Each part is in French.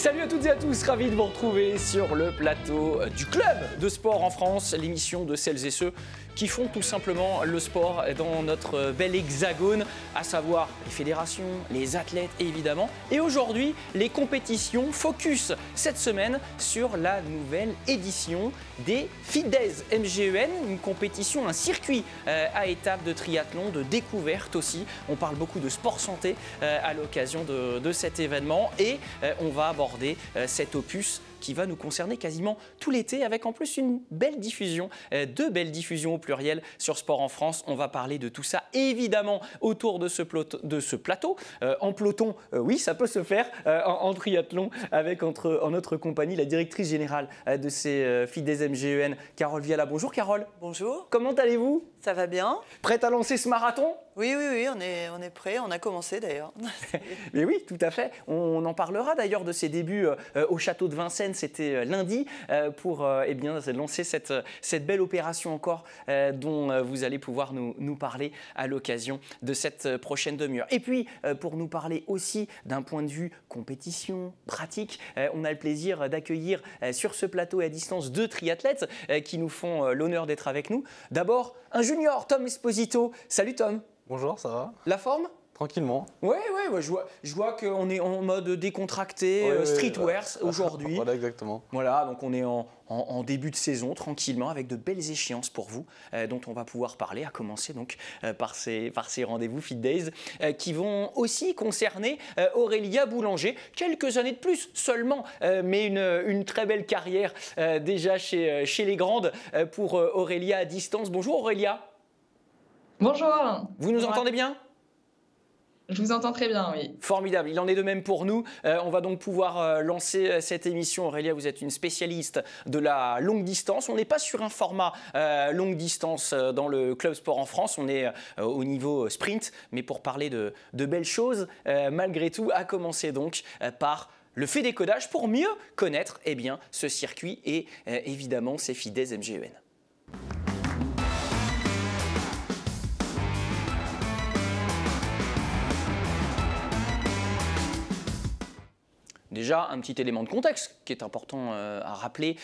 Salut à toutes et à tous, ravi de vous retrouver sur le plateau du Club de Sport en France, l'émission de celles et ceux qui font tout simplement le sport dans notre bel hexagone, à savoir les fédérations, les athlètes évidemment. Et aujourd'hui, les compétitions focus cette semaine sur la nouvelle édition des FIDES MGEN, une compétition, un circuit à étapes de triathlon, de découverte aussi. On parle beaucoup de sport santé à l'occasion de cet événement et on va aborder cet opus qui va nous concerner quasiment tout l'été avec en plus une belle diffusion, deux belles diffusions au pluriel sur Sport en France. On va parler de tout ça évidemment autour de ce plateau. En peloton, oui, ça peut se faire en triathlon avec en notre compagnie la directrice générale de ces FIDES MGEN, Carole Viala. Bonjour Carole. Bonjour. Comment allez-vous? Ça va bien. Prête à lancer ce marathon? Oui, on est prêt. On a commencé d'ailleurs. Mais oui, tout à fait. On en parlera d'ailleurs de ses débuts au château de Vincennes. C'était lundi pour lancer cette belle opération encore dont vous allez pouvoir nous parler à l'occasion de cette prochaine demi-heure. Et puis, pour nous parler aussi d'un point de vue compétition, pratique, on a le plaisir d'accueillir sur ce plateau à distance deux triathlètes qui nous font l'honneur d'être avec nous. D'abord, un junior, Tom Esposito. Salut Tom. Bonjour, ça va? La forme? Tranquillement. Ouais, je vois qu'on est en mode décontracté, streetwear aujourd'hui. Voilà, exactement. Voilà, donc on est en début de saison, tranquillement, avec de belles échéances pour vous, dont on va pouvoir parler, à commencer donc par ces rendez-vous Fit Days, qui vont aussi concerner Aurélia Boulanger. Quelques années de plus seulement, mais une très belle carrière déjà chez les grandes pour Aurélia à distance. Bonjour Aurélia. Bonjour. Vous nous entendez bien ? Je vous entends très bien, oui. Formidable, il en est de même pour nous. On va donc pouvoir lancer cette émission. Aurélia, vous êtes une spécialiste de la longue distance. On n'est pas sur un format longue distance dans le Club Sport en France. On est au niveau sprint, mais pour parler de belles choses, malgré tout, à commencer donc par le fait décodage pour mieux connaître ce circuit et évidemment ces FIDES MGEN. Déjà, un petit élément de contexte qui est important à rappeler.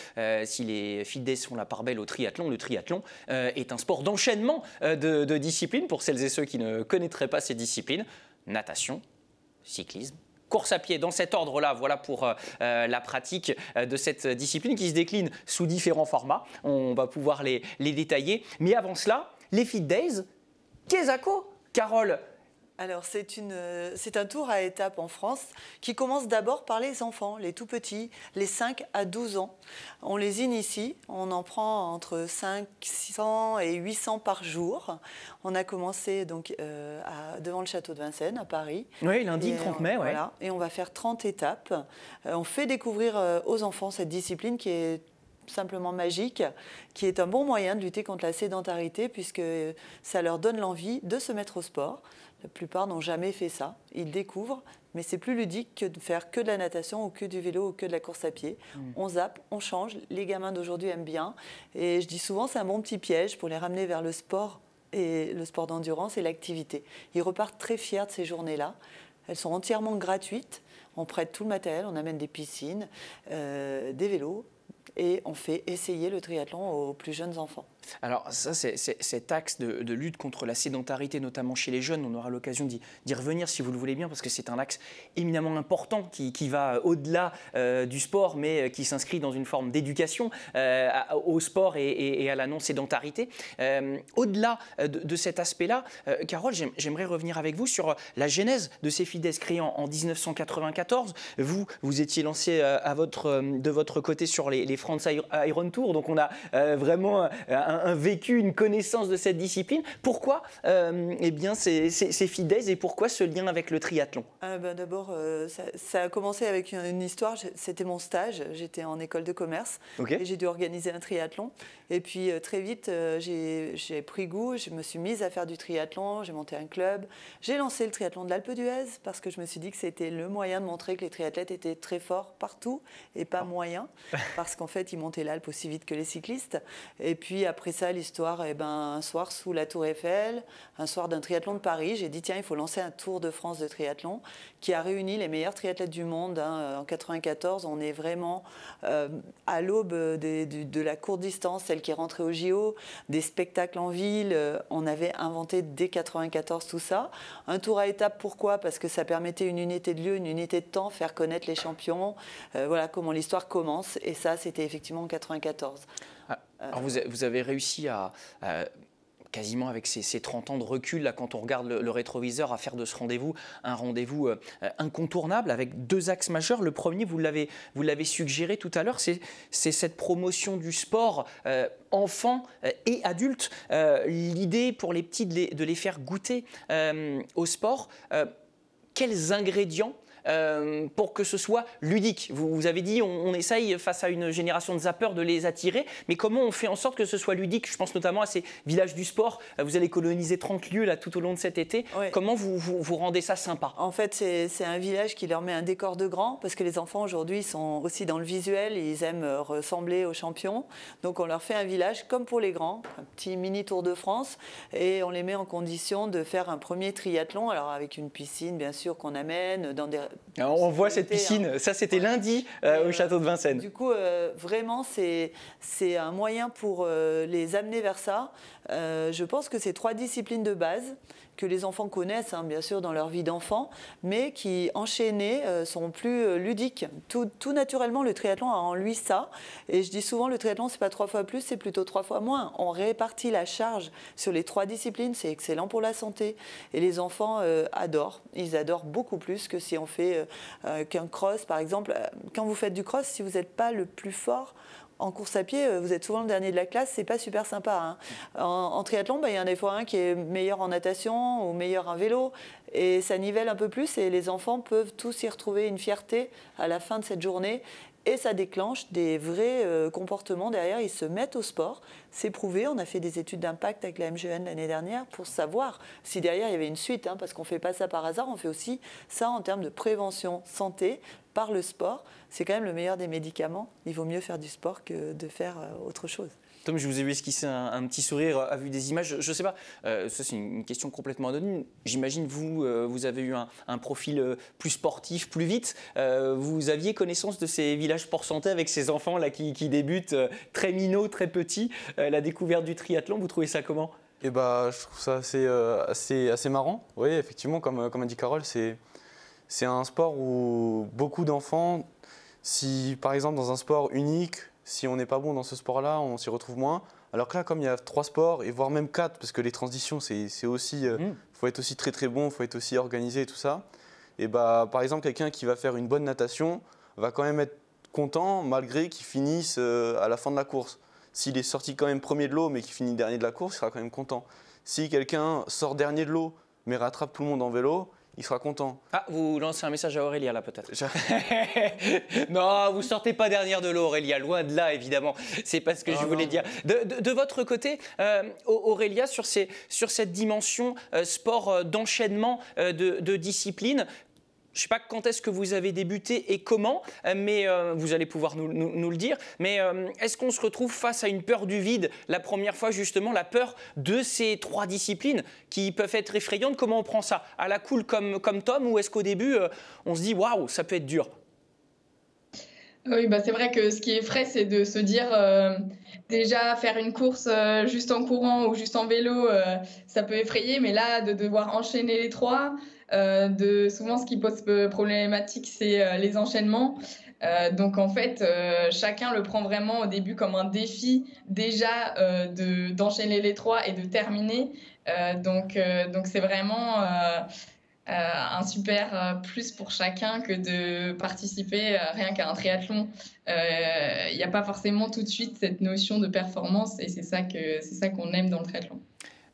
Si les FIDES font la part belle au triathlon, le triathlon est un sport d'enchaînement de disciplines pour celles et ceux qui ne connaîtraient pas ces disciplines. Natation, cyclisme, course à pied, dans cet ordre-là, voilà pour la pratique de cette discipline qui se décline sous différents formats. On va pouvoir les détailler. Mais avant cela, les Fit Days, qu'est-ce que Carole? Alors, c'est un tour à étapes en France qui commence d'abord par les enfants, les tout petits, les 5 à 12 ans. On les initie, on en prend entre 500 et 800 par jour. On a commencé donc devant le château de Vincennes à Paris. Oui, lundi 30 mai, ouais. Voilà, et on va faire 30 étapes. On fait découvrir aux enfants cette discipline qui est simplement magique, qui est un bon moyen de lutter contre la sédentarité puisque ça leur donne l'envie de se mettre au sport. La plupart n'ont jamais fait ça. Ils découvrent, mais c'est plus ludique que de faire que de la natation ou que du vélo ou que de la course à pied. On zappe, on change. Les gamins d'aujourd'hui aiment bien. Et je dis souvent, c'est un bon petit piège pour les ramener vers le sport et le sport d'endurance et l'activité. Ils repartent très fiers de ces journées-là. Elles sont entièrement gratuites. On prête tout le matériel, on amène des piscines, des vélos. Et on fait essayer le triathlon aux plus jeunes enfants. Alors ça, c'est cet axe de lutte contre la sédentarité, notamment chez les jeunes. On aura l'occasion d'y revenir si vous le voulez bien, parce que c'est un axe éminemment important qui va au-delà du sport, mais qui s'inscrit dans une forme d'éducation au sport et à la non-sédentarité. Au-delà de cet aspect-là, Carole, j'aimerais revenir avec vous sur la genèse de ces FIDES créés en 1994. Vous étiez lancé de votre côté sur les France Iron Tour, donc on a vraiment un vécu, une connaissance de cette discipline. Pourquoi ces FIDES et pourquoi ce lien avec le triathlon? D'abord, ça a commencé avec une histoire. C'était mon stage. J'étais en école de commerce et j'ai dû organiser un triathlon. Et puis très vite, j'ai pris goût. Je me suis mise à faire du triathlon. J'ai monté un club. J'ai lancé le triathlon de l'Alpe d'Huez parce que je me suis dit que c'était le moyen de montrer que les triathlètes étaient très forts partout et pas moyens. Parce qu'en fait, ils montaient l'Alpe aussi vite que les cyclistes. Et puis après ça, l'histoire, un soir sous la Tour Eiffel, un soir d'un triathlon de Paris, j'ai dit tiens, il faut lancer un Tour de France de triathlon qui a réuni les meilleurs triathlètes du monde. En 94, on est vraiment à l'aube de la courte distance, celle qui est rentrée au JO, des spectacles en ville. On avait inventé dès 94 tout ça. Un tour à étapes, pourquoi? Parce que ça permettait une unité de lieu, une unité de temps, faire connaître les champions. Voilà comment l'histoire commence. Et ça, c'était effectivement en 94. Alors vous avez réussi à quasiment avec ces 30 ans de recul, là, quand on regarde le rétroviseur, à faire de ce rendez-vous un rendez-vous incontournable avec 2 axes majeurs. Le premier, vous l'avez suggéré tout à l'heure, c'est cette promotion du sport enfants et adultes. L'idée pour les petits de les faire goûter au sport. Quels ingrédients pour que ce soit ludique? Vous avez dit on essaye face à une génération de zappeurs de les attirer, mais comment on fait en sorte que ce soit ludique? Je pense notamment à ces villages du sport. Vous allez coloniser 30 lieux là, tout au long de cet été. Ouais. Comment vous rendez ça sympa? En fait, c'est un village qui leur met un décor de grand, parce que les enfants aujourd'hui sont aussi dans le visuel, ils aiment ressembler aux champions. Donc on leur fait un village comme pour les grands, un petit mini Tour de France, et on les met en condition de faire un premier triathlon, alors avec une piscine bien sûr qu'on amène dans des... Alors on voit cette piscine, ça c'était lundi au château de Vincennes. Du coup, vraiment, c'est un moyen pour les amener vers ça. Je pense que c'est 3 disciplines de base que les enfants connaissent, bien sûr, dans leur vie d'enfant, mais qui, enchaînées, sont plus ludiques. Tout naturellement, le triathlon a en lui ça. Et je dis souvent, le triathlon, c'est pas 3 fois plus, c'est plutôt 3 fois moins. On répartit la charge sur les 3 disciplines, c'est excellent pour la santé. Et les enfants adorent. Ils adorent beaucoup plus que si on fait qu'un cross, par exemple. Quand vous faites du cross, si vous n'êtes pas le plus fort en course à pied, vous êtes souvent le dernier de la classe, c'est pas super sympa. En triathlon, il y en a des fois un qui est meilleur en natation ou meilleur en vélo, et ça nivelle un peu plus, et les enfants peuvent tous y retrouver une fierté à la fin de cette journée. Et ça déclenche des vrais comportements derrière, ils se mettent au sport. C'est prouvé, on a fait des études d'impact avec la MGN l'année dernière pour savoir si derrière il y avait une suite, parce qu'on ne fait pas ça par hasard, on fait aussi ça en termes de prévention santé par le sport. C'est quand même le meilleur des médicaments, il vaut mieux faire du sport que de faire autre chose. Tom, je vous ai vu esquisser un petit sourire à vue des images. Je ne sais pas, ça c'est une question complètement anonyme. J'imagine vous avez eu un profil plus sportif, plus vite. Vous aviez connaissance de ces villages sport santé avec ces enfants là qui débutent très minots, très petits. La découverte du triathlon, vous trouvez ça comment? Je trouve ça assez marrant. Oui, effectivement, comme a dit Carole, c'est un sport où beaucoup d'enfants, si par exemple dans un sport unique, si on n'est pas bon dans ce sport-là, on s'y retrouve moins. Alors que là, comme il y a 3 sports, et voire même 4, parce que les transitions, c'est aussi, faut être aussi très très bon, faut être aussi organisé et tout ça. Et par exemple, quelqu'un qui va faire une bonne natation va quand même être content, malgré qu'il finisse à la fin de la course. S'il est sorti quand même premier de l'eau, mais qu'il finit dernier de la course, il sera quand même content. Si quelqu'un sort dernier de l'eau, mais rattrape tout le monde en vélo, il sera content. Ah, vous lancez un message à Aurélia là peut-être? Non, vous sortez pas dernière de l'eau Aurélia, loin de là évidemment. C'est pas ce que je voulais dire. De votre côté, Aurélia, sur cette dimension sport d'enchaînement de disciplines, je ne sais pas quand est-ce que vous avez débuté et comment, mais vous allez pouvoir nous le dire. Mais est-ce qu'on se retrouve face à une peur du vide la première fois, justement, la peur de ces 3 disciplines qui peuvent être effrayantes? Comment on prend ça? À la cool comme Tom, ou est-ce qu'au début, on se dit « waouh, ça peut être dur » ? Oui, c'est vrai que ce qui effraie, c'est de se dire déjà faire une course juste en courant ou juste en vélo, ça peut effrayer, mais là, de devoir enchaîner les 3, souvent ce qui pose problématique, c'est les enchaînements. Donc en fait, chacun le prend vraiment au début comme un défi déjà d'enchaîner les 3 et de terminer. Donc c'est vraiment... un super plus pour chacun que de participer rien qu'à un triathlon. Il n'y a pas forcément tout de suite cette notion de performance, et c'est ça qu'on aime dans le triathlon.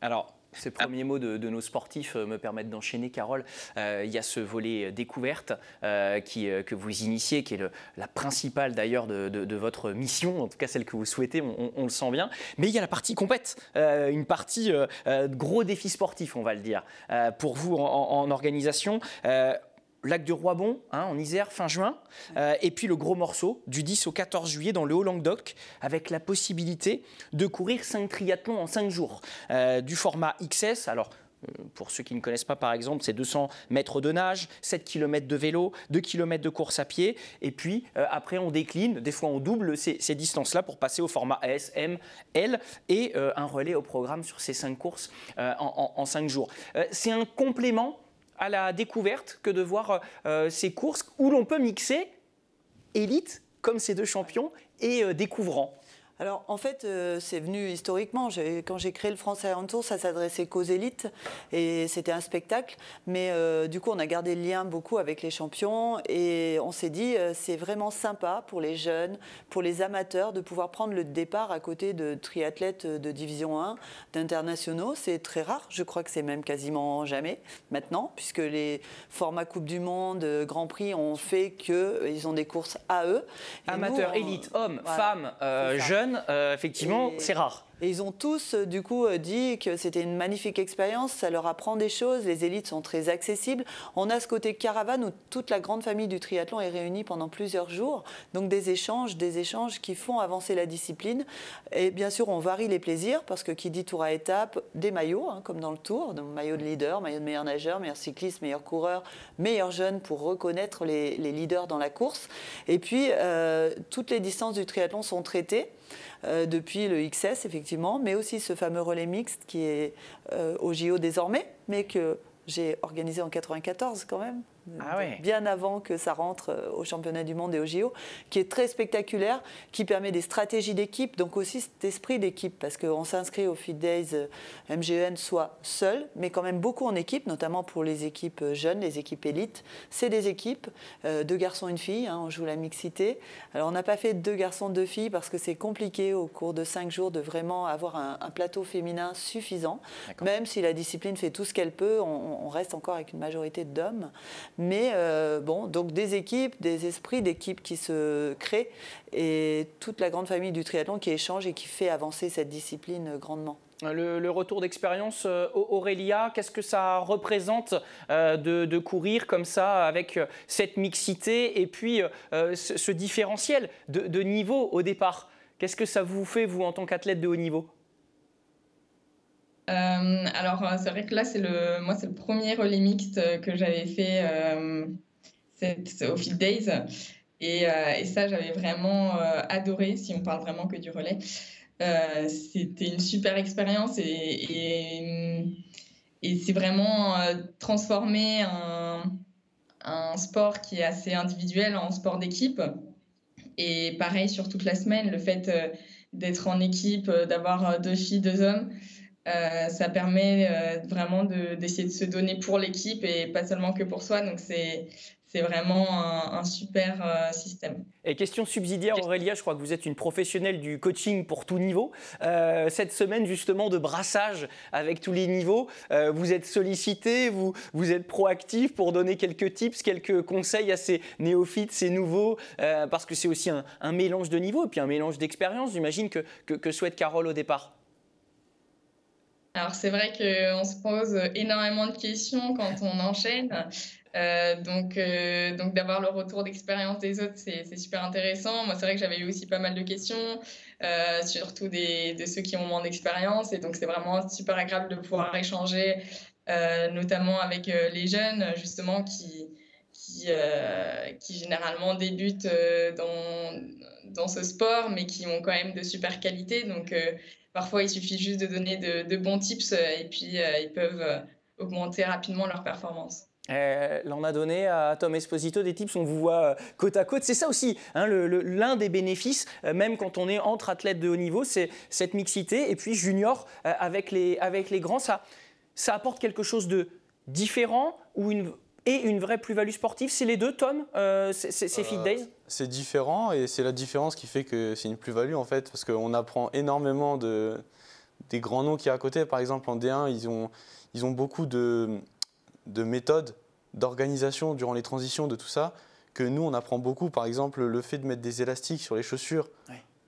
Alors, ces premiers mots de nos sportifs me permettent d'enchaîner, Carole. Il y a ce volet découverte que vous initiez, qui est la principale d'ailleurs de votre mission, en tout cas celle que vous souhaitez, on le sent bien. Mais il y a la partie compète, une partie gros défi sportif, on va le dire, pour vous en organisation. Lac de Roibon, en Isère, fin juin. Et puis le gros morceau, du 10 au 14 juillet, dans le Haut-Languedoc, avec la possibilité de courir 5 triathlons en 5 jours. Du format XS, alors... Pour ceux qui ne connaissent pas, par exemple, c'est 200 mètres de nage, 7 km de vélo, 2 km de course à pied. Et puis, après, on décline, des fois on double ces distances-là pour passer au format S, M, L et un relais au programme sur ces 5 courses en 5 jours. C'est un complément à la découverte que de voir ces courses où l'on peut mixer élite, comme ces deux champions, et découvrants. Alors, en fait, c'est venu historiquement. Quand j'ai créé le France Iron Tour, ça s'adressait qu'aux élites et c'était un spectacle. Mais du coup, on a gardé le lien beaucoup avec les champions et on s'est dit, c'est vraiment sympa pour les jeunes, pour les amateurs, de pouvoir prendre le départ à côté de triathlètes de division 1, d'internationaux. C'est très rare. Je crois que c'est même quasiment jamais maintenant, puisque les formats Coupe du Monde, Grand Prix ont fait qu'ils ont des courses à eux. Amateurs, élites, hommes, femmes, jeunes. Effectivement, c'est rare. Et ils ont tous, du coup, dit que c'était une magnifique expérience, ça leur apprend des choses, les élites sont très accessibles. On a ce côté caravane où toute la grande famille du triathlon est réunie pendant plusieurs jours. Donc des échanges qui font avancer la discipline. Et bien sûr, on varie les plaisirs, parce que qui dit tour à étape, des maillots, comme dans le tour, donc maillot de leader, maillot de meilleur nageur, meilleur cycliste, meilleur coureur, meilleur jeune pour reconnaître les leaders dans la course. Et puis, toutes les distances du triathlon sont traitées. Depuis le XS, effectivement, mais aussi ce fameux relais mixte qui est au JO désormais, mais que j'ai organisé en 94 quand même. Bien avant que ça rentre au championnat du monde et au JO, qui est très spectaculaire, qui permet des stratégies d'équipe, donc aussi cet esprit d'équipe, parce qu'on s'inscrit au Fit Days MGEN soit seul, mais quand même beaucoup en équipe, notamment pour les équipes jeunes, les équipes élites. C'est des équipes, 2 garçons, 1 fille, on joue la mixité. Alors on n'a pas fait 2 garçons, 2 filles, parce que c'est compliqué au cours de 5 jours de vraiment avoir un plateau féminin suffisant. Même si la discipline fait tout ce qu'elle peut, on reste encore avec une majorité d'hommes. Mais donc des équipes, des esprits d'équipe qui se créent et toute la grande famille du triathlon qui échange et qui fait avancer cette discipline grandement. Le retour d'expérience, Aurélia, qu'est-ce que ça représente de courir comme ça avec cette mixité et puis ce différentiel de niveau au départ? Qu'est-ce que ça vous fait, vous, en tant qu'athlète de haut niveau? Alors, c'est vrai que là, c'est le premier relais mixte que j'avais fait au Fit Days. Et ça, j'avais vraiment adoré, si on parle vraiment que du relais. C'était une super expérience et c'est vraiment transformer un sport qui est assez individuel en sport d'équipe. Et pareil, sur toute la semaine, le fait d'être en équipe, d'avoir 2 filles, 2 hommes, ça permet vraiment d'essayer de se donner pour l'équipe et pas seulement que pour soi. Donc, c'est vraiment un super système. Et question subsidiaire, Aurélia, je crois que vous êtes une professionnelle du coaching pour tout niveau. Cette semaine, justement, de brassage avec tous les niveaux, vous êtes sollicité, vous êtes proactif pour donner quelques tips, quelques conseils à ces néophytes, ces nouveaux, parce que c'est aussi un mélange de niveaux et puis un mélange d'expérience, j'imagine, que souhaite Carole au départ. Alors, c'est vrai qu'on se pose énormément de questions quand on enchaîne. Donc d'avoir le retour d'expérience des autres, c'est super intéressant. Moi, c'est vrai que j'avais eu aussi pas mal de questions, surtout de ceux qui ont moins d'expérience. Et donc, c'est vraiment super agréable de pouvoir échanger, notamment avec les jeunes, justement, qui généralement débutent dans ce sport, mais qui ont quand même de super qualités. Donc, parfois, il suffit juste de donner de bons tips et puis ils peuvent augmenter rapidement leur performance. Là, on a donné à Tom Esposito des tips, on vous voit côte à côte. C'est ça aussi, l'un des bénéfices, même quand on est entre athlètes de haut niveau, c'est cette mixité. Et puis junior, avec les grands, ça apporte quelque chose de différent et une vraie plus-value sportive. C'est les deux, Tom, ces Fit Days? C'est différent et c'est la différence qui fait que c'est une plus-value en fait, parce qu'on apprend énormément des grands noms qu'il y a à côté. Par exemple, en D1, ils ont beaucoup de méthodes, d'organisation durant les transitions, de tout ça, que nous, on apprend beaucoup. Par exemple, le fait de mettre des élastiques sur les chaussures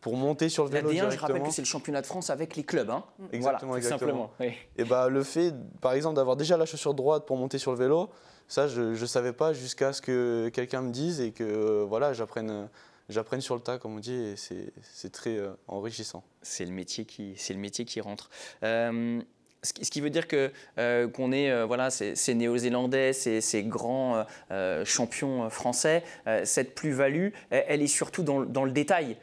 pour monter sur le La vélo D1, directement. je rappelle que c'est le championnat de France avec les clubs. Hein. Exactement, voilà, tout simplement. Oui. Et bah, le fait, par exemple, d'avoir déjà la chaussure droite pour monter sur le vélo, ça, je ne savais pas jusqu'à ce que quelqu'un me dise et que voilà, j'apprenne sur le tas, comme on dit, et c'est très enrichissant. C'est le métier qui rentre. Ce qui veut dire qu'on est voilà, ces Néo-Zélandais, ces grands champions français, cette plus-value, elle est surtout dans le détail.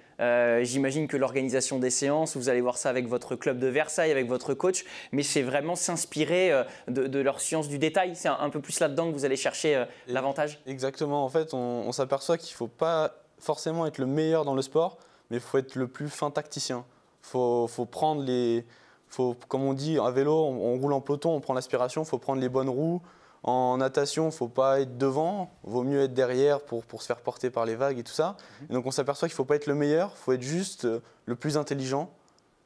J'imagine que l'organisation des séances, vous allez voir ça avec votre club de Versailles, avec votre coach, mais c'est vraiment s'inspirer de leur science du détail. C'est un peu plus là-dedans que vous allez chercher l'avantage. Exactement. En fait, on s'aperçoit qu'il ne faut pas forcément être le meilleur dans le sport, mais il faut être le plus fin tacticien. Faut prendre comme on dit, à vélo, on roule en peloton, on prend l'aspiration, il faut prendre les bonnes roues. En natation, il ne faut pas être devant, il vaut mieux être derrière pour se faire porter par les vagues et tout ça. Et donc on s'aperçoit qu'il ne faut pas être le meilleur, il faut être juste le plus intelligent,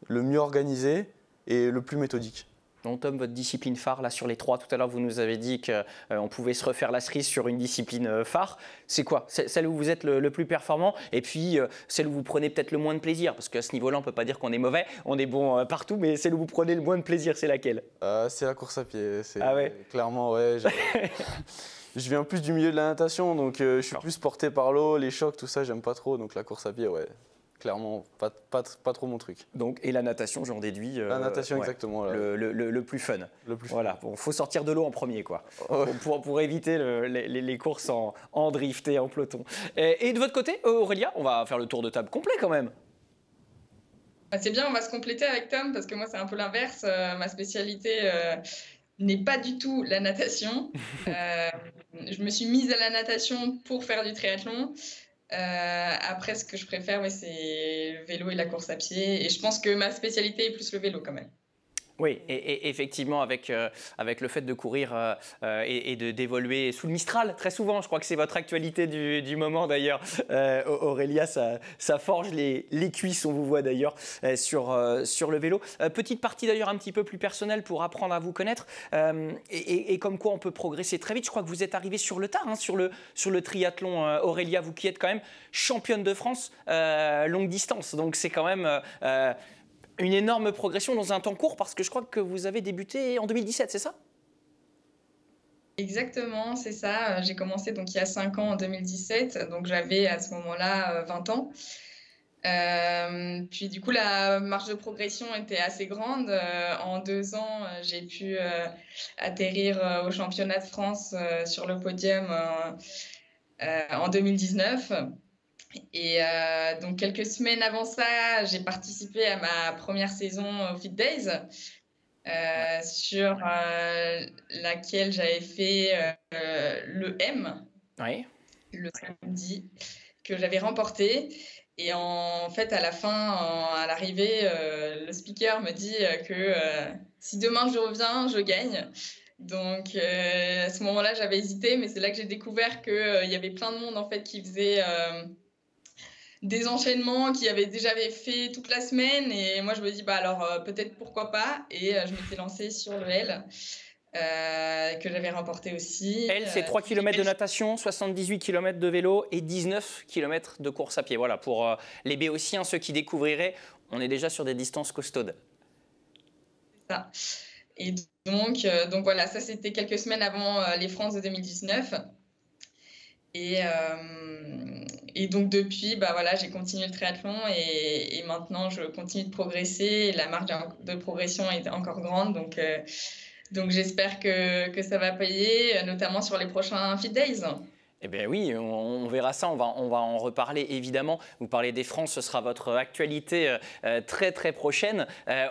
le mieux organisé et le plus méthodique. Donc Tom, votre discipline phare, là sur les 3, tout à l'heure vous nous avez dit qu'on pouvait se refaire la cerise sur une discipline phare. C'est quoi? Celle où vous êtes le plus performant et puis celle où vous prenez peut-être le moins de plaisir? Parce qu'à ce niveau-là, on ne peut pas dire qu'on est mauvais, on est bon partout, mais celle où vous prenez le moins de plaisir, c'est laquelle? C'est la course à pied. Ah ouais? Clairement, ouais. Je viens plus du milieu de la natation, donc je suis plus porté par l'eau, les chocs, tout ça, j'aime pas trop. Donc la course à pied, ouais. Clairement, pas trop mon truc. Donc, et la natation, j'en déduis. La natation, ouais, exactement. Le plus fun. Le plus fun. Voilà, bon, faut sortir de l'eau en premier, quoi. Pour éviter les courses en drift et en peloton. Et de votre côté, Aurélia, on va faire le tour de table complet quand même. C'est bien, on va se compléter avec Tom, parce que moi, c'est un peu l'inverse. Ma spécialité n'est pas du tout la natation. Je me suis mise à la natation pour faire du triathlon. Après, ce que je préfère, c'est le vélo et la course à pied. Et je pense que ma spécialité est plus le vélo quand même. Oui, et effectivement, avec le fait de courir et d'évoluer sous le Mistral, très souvent, je crois que c'est votre actualité du moment d'ailleurs, Aurélia, ça forge les cuisses, on vous voit d'ailleurs sur le vélo. Petite partie d'ailleurs un petit peu plus personnelle pour apprendre à vous connaître et comme quoi on peut progresser très vite. Je crois que vous êtes arrivé sur le tard, hein, sur le triathlon, Aurélia, vous qui êtes quand même championne de France longue distance, donc c'est quand même... une énorme progression dans un temps court parce que je crois que vous avez débuté en 2017, c'est ça? Exactement, c'est ça. J'ai commencé donc il y a 5 ans en 2017, donc j'avais à ce moment-là 20 ans. Puis du coup, la marge de progression était assez grande. En 2 ans, j'ai pu atterrir au championnat de France sur le podium en 2019. Et donc, quelques semaines avant ça, j'ai participé à ma première saison au Fit Days, sur laquelle j'avais fait le M, Oui. le samedi, que j'avais remporté. Et en fait, à la fin, à l'arrivée, le speaker me dit que si demain je reviens, je gagne. Donc, à ce moment-là, j'avais hésité, mais c'est là que j'ai découvert qu'il y avait plein de monde en fait, qui faisait... des enchaînements qui avaient déjà fait toute la semaine et moi je me dis alors peut-être pourquoi pas et je m'étais lancée sur le L que j'avais remporté aussi. L, c'est 3 km de natation, 78 km de vélo et 19 km de course à pied. Voilà, pour les béotiens, ceux qui découvriraient, on est déjà sur des distances costaudes. C'est ça. Et donc voilà, ça c'était quelques semaines avant les France de 2019. Et donc depuis, voilà, j'ai continué le triathlon et maintenant je continue de progresser. La marge de progression est encore grande, donc j'espère que ça va payer, notamment sur les prochains Fit Days. Eh bien oui, on verra ça, on va en reparler évidemment. Vous parlez des France, ce sera votre actualité très très prochaine,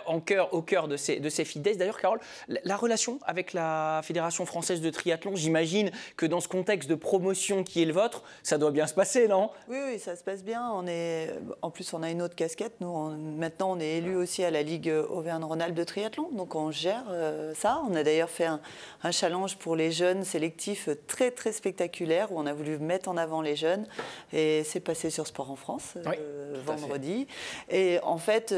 au cœur de ces Fit Days. D'ailleurs Carole, la relation avec la Fédération Française de Triathlon, j'imagine que dans ce contexte de promotion qui est le vôtre, ça doit bien se passer, non? Oui, ça se passe bien. En plus, on a une autre casquette. Maintenant, on est élu aussi à la Ligue Auvergne-Rhône-Alpes de triathlon, donc on gère ça. On a d'ailleurs fait un challenge pour les jeunes sélectifs très très spectaculaire où on a voulu mettre en avant les jeunes. Et c'est passé sur Sport en France Oui, vendredi. Et en fait,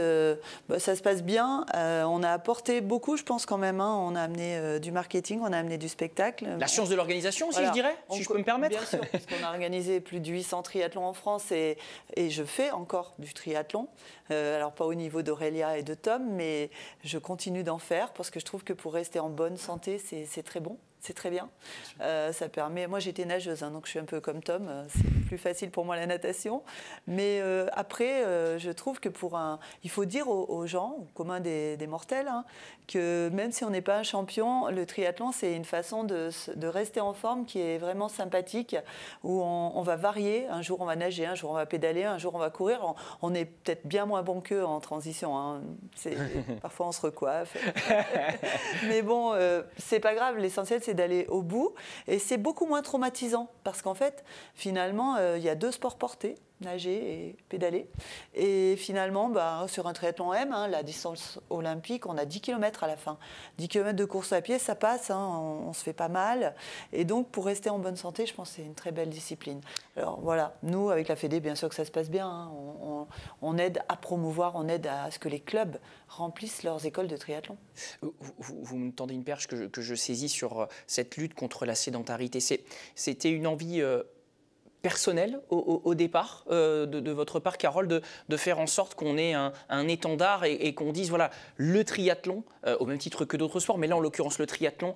ça se passe bien. On a apporté beaucoup, je pense quand même. Hein. On a amené du marketing, on a amené du spectacle. La science de l'organisation aussi, Voilà. je dirais, si je peux me permettre. Bien sûr, parce qu'on a organisé plus de 800 triathlons en France et je fais encore du triathlon. Alors pas au niveau d'Aurélia et de Tom, mais je continue d'en faire parce que je trouve que pour rester en bonne santé, c'est très bon. C'est très bien. Ça permet. Moi, j'étais nageuse, hein, donc je suis un peu comme Tom. C'est plus facile pour moi la natation. Mais après, je trouve que il faut dire aux gens, au commun des mortels, hein, que même si on n'est pas un champion, le triathlon, c'est une façon de rester en forme qui est vraiment sympathique, où on va varier. Un jour, on va nager, un jour, on va pédaler, un jour, on va courir. On est peut-être bien moins bon qu'eux en transition. Hein. Parfois, on se recoiffe. Mais bon, c'est pas grave. L'essentiel, c'est d'aller au bout. Et c'est beaucoup moins traumatisant parce qu'en fait, finalement, il y a 2 sports portés, nager et pédaler. Et finalement, sur un triathlon M, hein, la distance olympique, on a 10 km à la fin. 10 km de course à pied, ça passe, hein, on se fait pas mal. Et donc, pour rester en bonne santé, je pense que c'est une très belle discipline. Alors voilà, nous, avec la Fédé, bien sûr que ça se passe bien. Hein, on aide à promouvoir, on aide à ce que les clubs remplissent leurs écoles de triathlon. Vous me tendez une perche que je saisis sur cette lutte contre la sédentarité. C'était une envie personnelle au départ de votre part, Carole, de faire en sorte qu'on ait un étendard et qu'on dise, voilà, le triathlon, au même titre que d'autres sports, mais là, en l'occurrence, le triathlon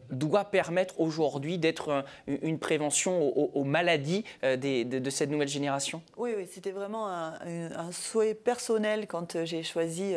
doit permettre aujourd'hui d'être une prévention aux maladies de cette nouvelle génération. Oui, c'était vraiment un souhait personnel quand j'ai choisi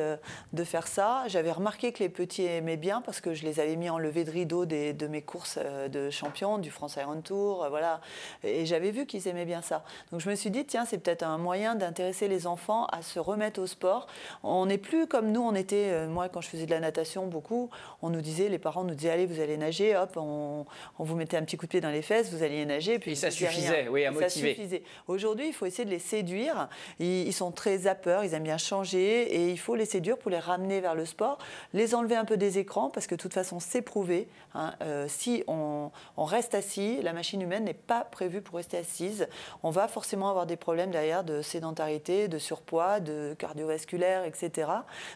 de faire ça. J'avais remarqué que les petits aimaient bien parce que je les avais mis en levée de rideau de mes courses de champion, du France Iron Tour, voilà. Et j'avais vu qu'ils aimaient bien ça. Donc je me suis dit, tiens, c'est peut-être un moyen d'intéresser les enfants à se remettre au sport. On n'est plus comme nous, on était, moi quand je faisais de la natation beaucoup, les parents nous disaient, allez, vous allez nager, hop, on vous mettait un petit coup de pied dans les fesses, vous alliez nager. Puis et ça suffisait, oui, à motiver. Ça suffisait. Aujourd'hui, il faut essayer de les séduire. Ils sont très zappeurs, ils aiment bien changer et il faut les séduire pour les ramener vers le sport, les enlever un peu des écrans parce que de toute façon, c'est prouvé. Hein, si on reste assis, la machine humaine n'est pas prévue pour rester assise. On va forcément avoir des problèmes derrière de sédentarité, de surpoids, de cardiovasculaire, etc.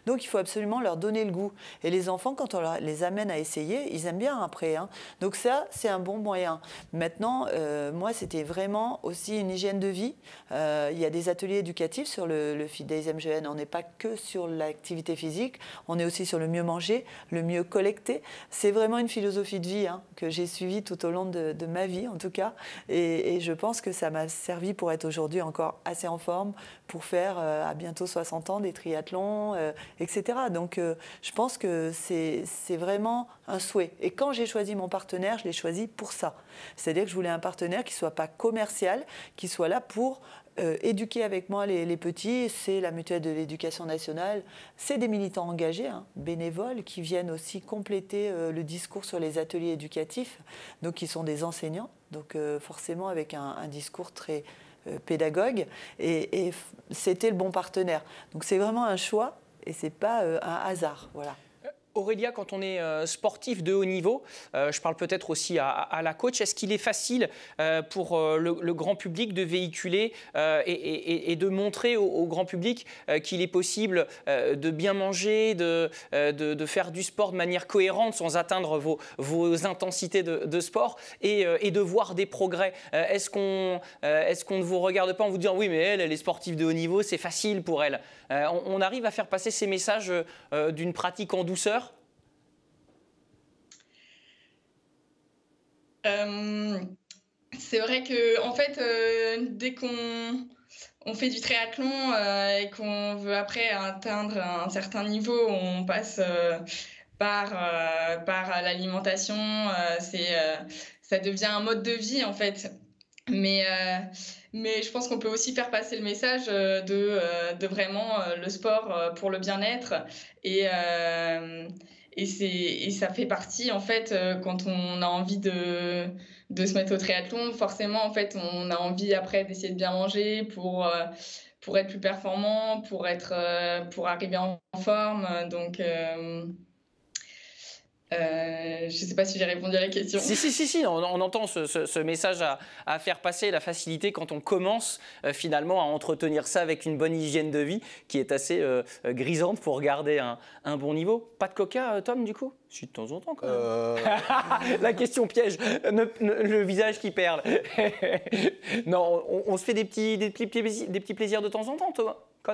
Donc, il faut absolument leur donner le goût. Et les enfants, quand on les amène à essayer, ils aiment bien après. Hein. Donc ça, c'est un bon moyen. Maintenant, moi, c'était vraiment aussi une hygiène de vie. Il y a des ateliers éducatifs sur le Fit Days MGN. On n'est pas que sur l'activité physique, on est aussi sur le mieux manger, le mieux collecter. C'est vraiment une philosophie de vie que j'ai suivie tout au long de ma vie, en tout cas. Et je pense que ça m'a servi pour être aujourd'hui encore assez en forme, pour faire à bientôt 60 ans des triathlons, etc. Donc, je pense que c'est vraiment un souhait. Et quand j'ai choisi mon partenaire, je l'ai choisi pour ça. C'est-à-dire que je voulais un partenaire qui ne soit pas commercial, qui soit là pour éduquer avec moi les petits. C'est la mutuelle de l'éducation nationale. C'est des militants engagés, bénévoles, qui viennent aussi compléter le discours sur les ateliers éducatifs, donc qui sont des enseignants, donc forcément avec un discours très pédagogue. Et c'était le bon partenaire. Donc c'est vraiment un choix et ce n'est pas un hasard. Voilà. Aurélia, quand on est sportif de haut niveau, je parle peut-être aussi à la coach, est-ce qu'il est facile pour le grand public de véhiculer et de montrer au grand public qu'il est possible de bien manger, de faire du sport de manière cohérente sans atteindre vos intensités de sport et de voir des progrès? Est-ce qu'on ne vous regarde pas en vous disant oui, mais elle est sportive de haut niveau, c'est facile pour elle? On arrive à faire passer ces messages d'une pratique en douceur? C'est vrai que en fait, dès qu'on fait du triathlon et qu'on veut après atteindre un certain niveau, on passe par l'alimentation. Ça devient un mode de vie en fait. Mais je pense qu'on peut aussi faire passer le message de vraiment le sport pour le bien-être et ça fait partie, en fait, quand on a envie de se mettre au triathlon, forcément, en fait, on a envie après d'essayer de bien manger pour être plus performant, pour arriver en forme. Donc, Je ne sais pas si j'ai répondu à la question. Si, on entend ce message à faire passer, la facilité quand on commence finalement à entretenir ça avec une bonne hygiène de vie qui est assez grisante pour garder un bon niveau. Pas de coca, Tom, du coup? Si, de temps en temps quand même. La question piège, le visage qui perle. Non, on se fait des petits plaisirs de temps en temps,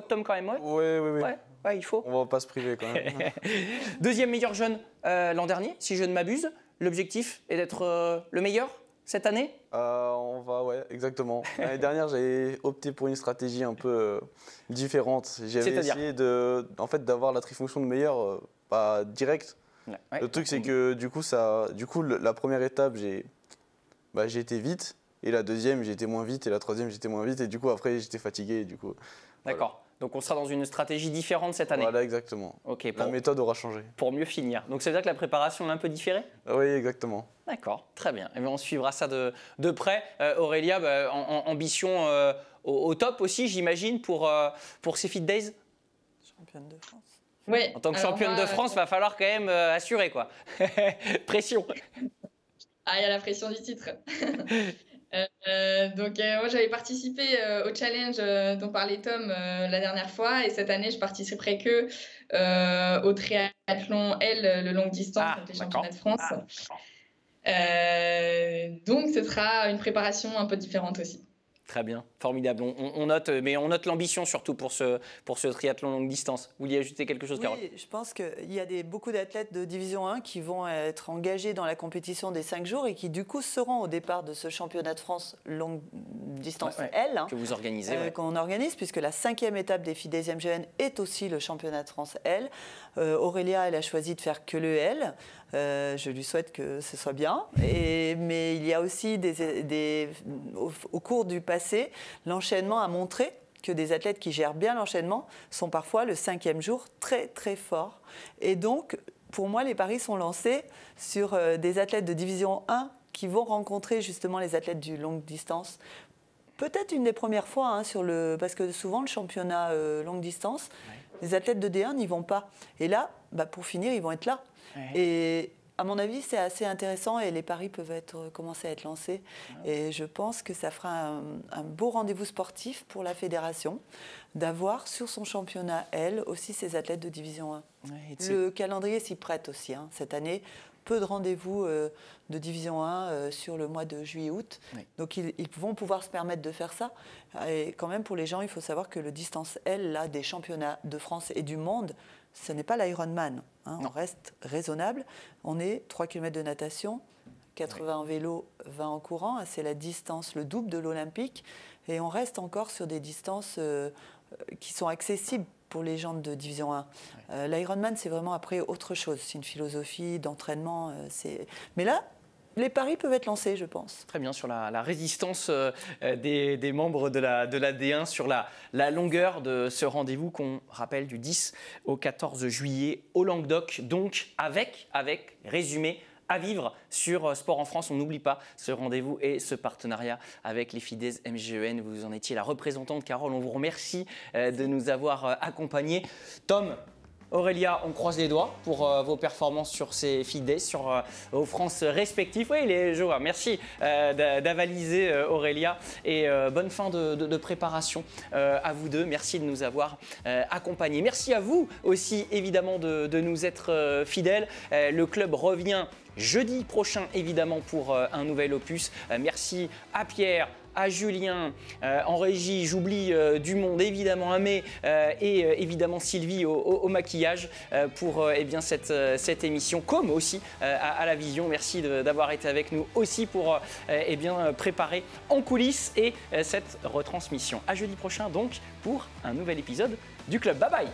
Tom, quand même, ouais? Oui. Ouais, il faut. On va pas se priver quand même. Deuxième meilleur jeune l'an dernier, si je ne m'abuse. L'objectif est d'être le meilleur cette année? Ouais, exactement. L'année dernière, j'avais opté pour une stratégie un peu différente. J'avais essayé d'avoir la trifonction de meilleur pas direct. Ouais. Le truc, c'est que du coup, la première étape, j'ai été vite. Et la deuxième, j'ai été moins vite. Et la troisième, j'étais moins vite. Et du coup, après, j'étais fatigué. Du coup, d'accord. Voilà. Donc, on sera dans une stratégie différente cette année. Voilà, exactement. Okay, la méthode aura changé. Pour mieux finir. Donc, ça veut dire que la préparation est un peu différée? Oui, exactement. D'accord, très bien. Et bien, on suivra ça de près. Aurélia, ambition au top aussi, j'imagine, pour ces Fit Days? Championne de France. Oui. En tant que championne de France, il va falloir quand même assurer, quoi. Pression. Ah, il y a la pression du titre. Donc moi j'avais participé au challenge dont parlait Tom la dernière fois, et cette année je participerai que au triathlon L, le longue distance, donc les championnats de France. Donc ce sera une préparation un peu différente aussi. Très bien, formidable. On note, mais on note l'ambition surtout pour ce triathlon longue distance. Vous vouliez ajouter quelque chose, Carole? Oui, je pense qu'il y a beaucoup d'athlètes de division 1 qui vont être engagés dans la compétition des 5 jours et qui du coup seront au départ de ce championnat de France longue distance L. Que vous organisez. Qu'on organise, puisque la 5e étape des filles des MGN est aussi le championnat de France L. Aurélia, elle a choisi de faire que le L. Je lui souhaite que ce soit bien. Mais il y a aussi au cours du passé, l'enchaînement a montré que des athlètes qui gèrent bien l'enchaînement sont parfois le 5e jour très très forts. Et donc, pour moi, les paris sont lancés sur des athlètes de division 1 qui vont rencontrer justement les athlètes du longue distance. Peut-être une des premières fois, parce que souvent le championnat longue distance, les athlètes de D1 n'y vont pas. Et là, pour finir, ils vont être là. Et à mon avis, c'est assez intéressant et les paris peuvent commencer à être lancés. Et je pense que ça fera un beau rendez-vous sportif pour la fédération d'avoir sur son championnat L aussi ses athlètes de division 1. Le calendrier s'y prête aussi cette année. Peu de rendez-vous de division 1 sur le mois de juillet-août. Donc, ils vont pouvoir se permettre de faire ça. Et quand même, pour les gens, il faut savoir que le distance L, là, des championnats de France et du monde, ce n'est pas l'Ironman. On reste raisonnable. On est 3 km de natation, 80 en vélo, 20 en courant. C'est la distance, le double de l'Olympique. Et on reste encore sur des distances qui sont accessibles pour les gens de division 1. L'Ironman, c'est vraiment après autre chose. C'est une philosophie d'entraînement. Mais là, les paris peuvent être lancés, je pense. Très bien, sur la résistance des membres de la D1, sur la longueur de ce rendez-vous qu'on rappelle du 10 au 14 juillet au Languedoc. Donc, avec résumé à vivre sur Sport en France. On n'oublie pas ce rendez-vous et ce partenariat avec les filles des MGN. Vous en étiez la représentante, Carole. On vous remercie de nous avoir accompagnés. Tom, Aurélia, on croise les doigts pour vos performances sur ces filles des, sur vos France respectives. Oui, les joueurs, merci d'avaliser Aurélia et bonne fin de préparation à vous deux. Merci de nous avoir accompagnés. Merci à vous aussi, évidemment, de nous être fidèles. Le club revient jeudi prochain, évidemment, pour un nouvel opus. Merci à Pierre, à Julien, en régie, j'oublie du monde, évidemment Amé et évidemment Sylvie au maquillage pour cette émission, comme aussi à la vision. Merci d'avoir été avec nous aussi pour préparer en coulisses et cette retransmission. À jeudi prochain donc pour un nouvel épisode du Club. Bye bye.